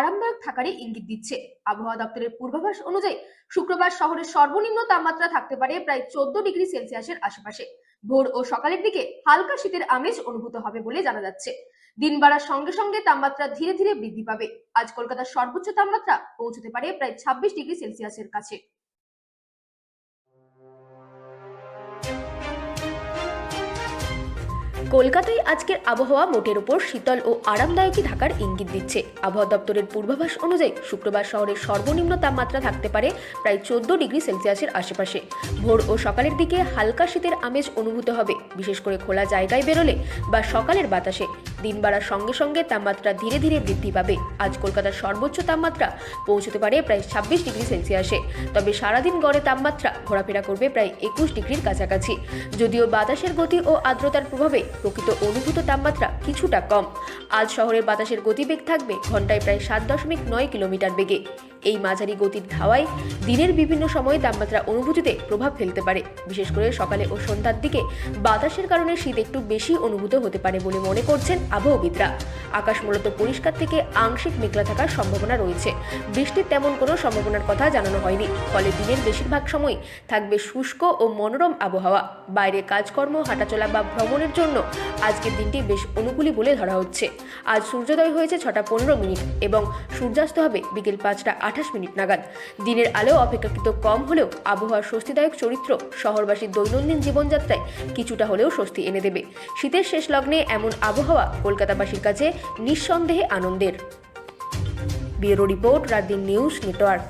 আরামদায়ক থাকারই ইঙ্গিত দিচ্ছে। আবহাওয়া দপ্তরের পূর্বাভাস অনুযায়ী শুক্রবার শহরের সর্বনিম্ন তাপমাত্রা থাকতে পারে প্রায় 14 ডিগ্রি সেলসিয়াসের আশেপাশে। ভোর ও সকালের দিকে হালকা শীতের আমেজ অনুভূত হবে বলে জানা যাচ্ছে। দিন বাড়ার সঙ্গে সঙ্গে তাপমাত্রা ধীরে ধীরে বৃদ্ধি পাবে। আজ কলকাতার সর্বোচ্চ তাপমাত্রা পৌঁছতে পারে প্রায় 26 ডিগ্রি সেলসিয়াসের কাছে। কলকাতায় আজকের আবহাওয়া মোটের উপর শীতল ও আরামদায়কই থাকার ইঙ্গিত দিচ্ছে। আবহাওয়া দপ্তরের পূর্বাভাস অনুযায়ী শুক্রবার শহরের সর্বনিম্ন তাপমাত্রা থাকতে পারে প্রায় 14 ডিগ্রি সেলসিয়াসের আশেপাশে। ভোর ও সকালের দিকে হালকা শীতের আমেজ অনুভূত হবে, বিশেষ করে খোলা জায়গায় বেরোলে বা সকালের বাতাসে। দিন বাড়ার সঙ্গে সঙ্গে তাপমাত্রা ধীরে ধীরে বৃদ্ধি পাবে। আজ কলকাতার সর্বোচ্চ তাপমাত্রা পৌঁছতে পারে প্রায় 26 ডিগ্রি সেলসিয়াসে। তবে সারাদিন গড়ে তাপমাত্রা ঘোরাফেরা করবে প্রায় 21 ডিগ্রির কাছাকাছি। যদিও বাতাসের গতি ও আর্দ্রতার প্রভাবে প্রকৃত অনুভূত তাপমাত্রা কিছুটা কম। আজ শহরের বাতাসের গতিবেগ থাকবে ঘন্টায় প্রায় 7.9 কিলোমিটার বেগে। এই মাঝারি গতির হাওয়ায় দিনের বিভিন্ন সময়ে তাপমাত্রা অনুভূতিতে প্রভাব ফেলতে পারে। বিশেষ করে সকালে ও সন্ধ্যার দিকে বাতাসের কারণে শীত একটু বেশি অনুভূত হতে পারে বলে মনে করছেন আবহাওয়াবিদরা। আকাশ মূলত পরিষ্কার থেকে আংশিক মেঘলা থাকার সম্ভাবনা রয়েছে। বৃষ্টির তেমন কোনো সম্ভাবনার কথা জানানো হয়নি। ফলে দিনের বেশিরভাগ সময় থাকবে শুষ্ক ও মনোরম আবহাওয়া। বাইরে কাজকর্ম, হাঁটাচলা বা ভ্রমণের জন্য আজকের দিনটি বেশ অনুকূলী বলে ধরা হচ্ছে। আজ সূর্যোদয় হয়েছে 6টা 15 এবং সূর্যাস্ত হবে বিকেল 5টা 28 নাগাদ। দিনের আলো অপেক্ষাকৃত কম হলেও আবহাওয়ার স্বস্তিদায়ক চরিত্র শহরবাসীর দৈনন্দিন জীবনযাত্রায় কিছুটা হলেও স্বস্তি এনে দেবে। শীতের শেষ লগ্নে এমন আবহাওয়া কলকাতাবাসীর কাছে নিঃসন্দেহে আনন্দের। ব্যুরো রিপোর্ট, রাত দিন নিউজ নেটওয়ার্ক।